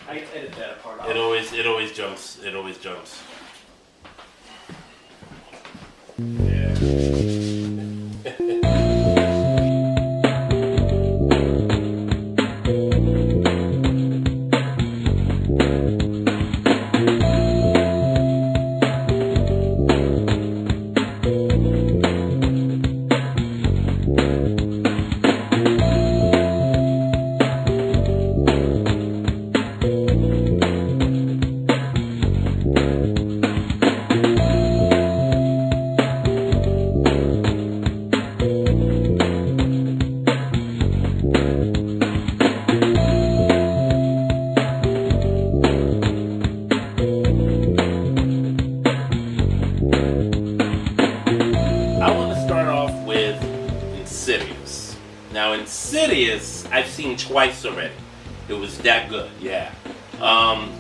I edit that part out. It always jumps. It always jumps. Yeah. Insidious. Now, Insidious, I've seen twice already. It was that good, yeah.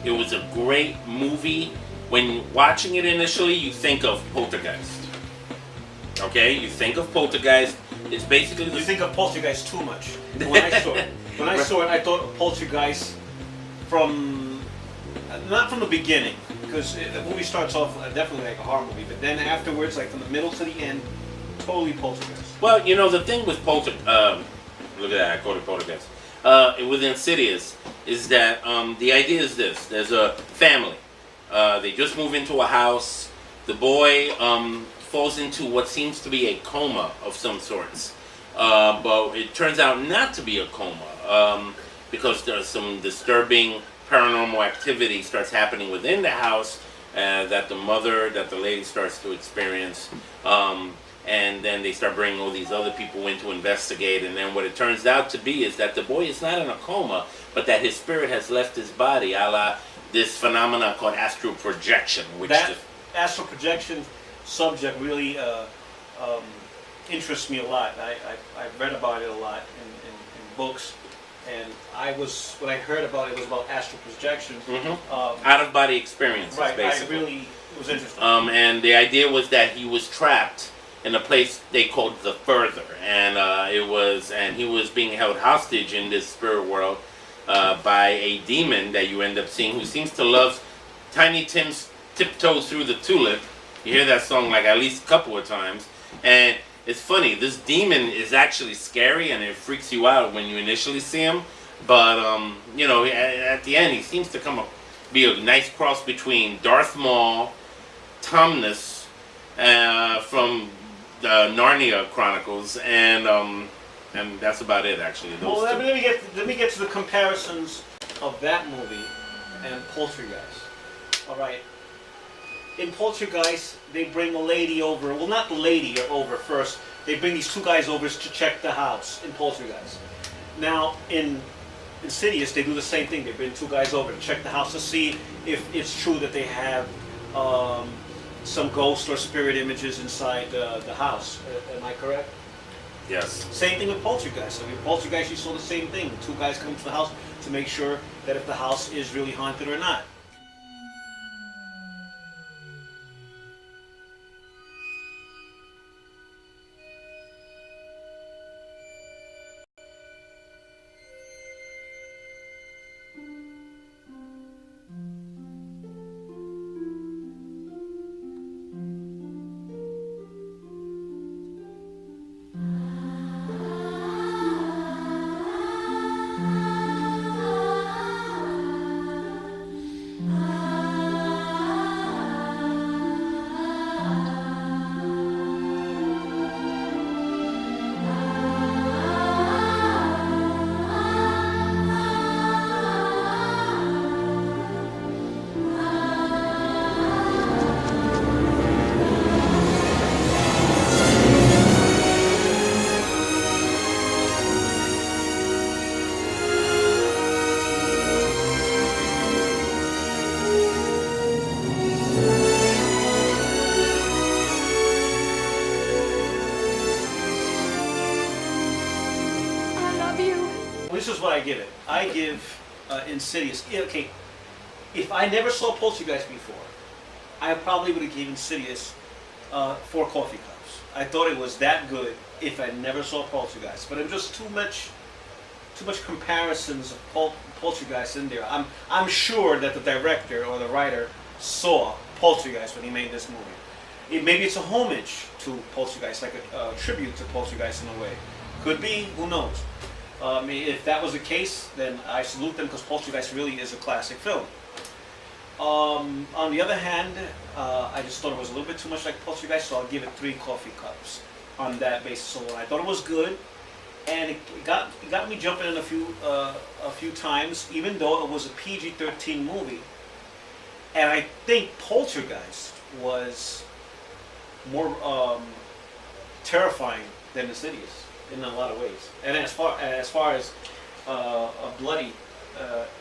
It was a great movie. When watching it initially, you think of Poltergeist. Okay, you think of Poltergeist. It's basically you think of Poltergeist too much. When I saw it, I thought of Poltergeist from not from the beginning, because the movie starts off definitely like a horror movie, but then afterwards, like from the middle to the end, totally Poltergeist. Well, you know, the thing with look at that, I called it Poltergeist. With Insidious is that the idea is this: there's a family. They just move into a house. The boy falls into what seems to be a coma of some sorts, but it turns out not to be a coma because there's some disturbing paranormal activity starts happening within the house that the lady starts to experience. And then they start bringing all these other people in to investigate, and then what it turns out to be is that the boy is not in a coma, but that his spirit has left his body, a la this phenomenon called astral projection. Which that astral projection subject really interests me a lot. I've read about it a lot in books, and when I heard about it was about astral projection. Out-of-body experiences, right, basically. I really was interested. And the idea was that he was trapped in a place they called the Further, and he was being held hostage in this spirit world by a demon that you end up seeing, who seems to love Tiny Tim's Tiptoes Through the Tulip. You hear that song like at least a couple of times, and it's funny, this demon is actually scary and it freaks you out when you initially see him, but you know, at the end he seems to be a nice cross between Darth Maul, Tumnus from the Narnia Chronicles, and that's about it, actually. Well, let me get to the comparisons of that movie and Poltergeist. All right. In Poltergeist, they bring a lady over. Well, not the lady over first. They bring these two guys over to check the house in Poltergeist. Now, in Insidious, they do the same thing. They bring two guys over to check the house to see if it's true that they have some ghost or spirit images inside the house. Am I correct? Yes. Same thing with Poltergeist. I mean, Poltergeist, you saw the same thing. Two guys come to the house to make sure that if the house is really haunted or not. This is what I give it. I give Insidious. Okay, if I never saw Poltergeist before, I probably would have given Insidious 4 coffee cups. I thought it was that good if I never saw Poltergeist. But I'm just too much too much comparisons of Poltergeist in there. I'm sure that the director or the writer saw Poltergeist when he made this movie. Maybe it's a homage to Poltergeist, like a tribute to Poltergeist in a way. Could be, who knows? If that was the case, then I salute them because Poltergeist really is a classic film. On the other hand, I just thought it was a little bit too much like Poltergeist, so I'll give it 3 coffee cups on that basis. So I thought it was good, and it got me jumping in a few times, even though it was a PG-13 movie. And I think Poltergeist was more terrifying than Insidious in a lot of ways. And as far as a bloody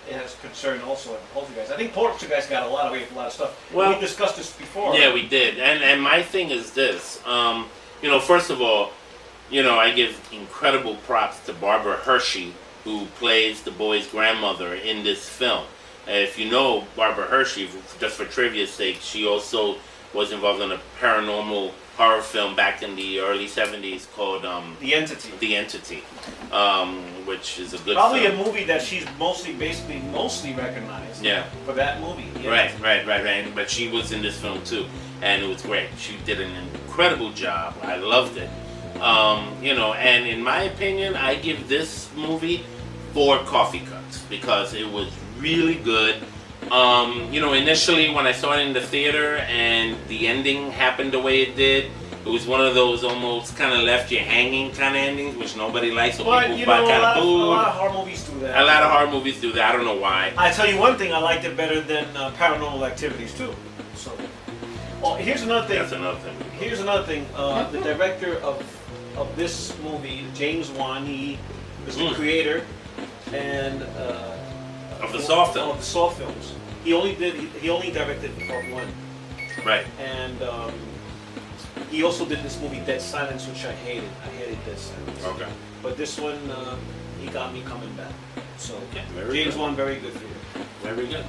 is concerned, also in Poltergeist, I think Poltergeist got a lot away from a lot of stuff. Well, we discussed this before. Yeah, we did. And my thing is this. First of all, I give incredible props to Barbara Hershey, who plays the boy's grandmother in this film. If you know Barbara Hershey, just for trivia's sake, she also was involved in a paranormal horror film back in the early 70s called The Entity. The Entity, which is a good Probably film. a movie that she's mostly recognized. Yeah. For that movie. Right. But she was in this film too, and it was great. She did an incredible job. I loved it. And in my opinion, I give this movie 4 coffee cups because it was really good. Initially when I saw it in the theater and the ending happened the way it did, it was one of those almost kind of left you hanging kind of endings, which nobody likes. So But people kind of booed. a lot of horror movies do that. A lot of horror movies do that. I don't know why. I tell you one thing, I liked it better than Paranormal Activities too. So, here's another thing. That's another thing. Here's another thing. The director of this movie, James Wan, he was the creator and Of the Saw film. Of the Saw films. He only directed part 1. Right. And he also did this movie Dead Silence, which I hated. I hated Dead Silence. Okay. But this one, he got me coming back. So Very James good. Wan, very good for you. Very good.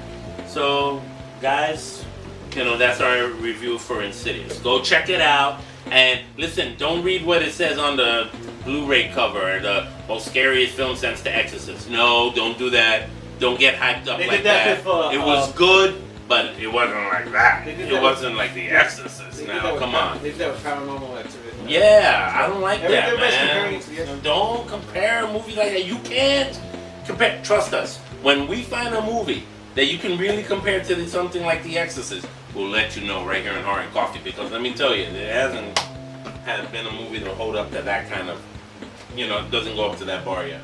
So, guys, that's our review for Insidious. Go check it out. And listen, don't read what it says on the Blu-ray cover, the most scariest film since The Exorcist. No, don't do that. Don't get hyped up They like did that that. with, it was good, but it wasn't like that. They did It that wasn't like The Exorcist. Now, come on. They did that with Paranormal Activity. Yeah, I don't like that, Everybody's comparing man. it to The Exorcist. Don't compare a movie like that. You can't compare. Trust us. When we find a movie that you can really compare to something like The Exorcist, we'll let you know right here in Horror and Coffee. Because let me tell you, there hasn't been a movie to hold up to that kind of, doesn't go up to that bar yet.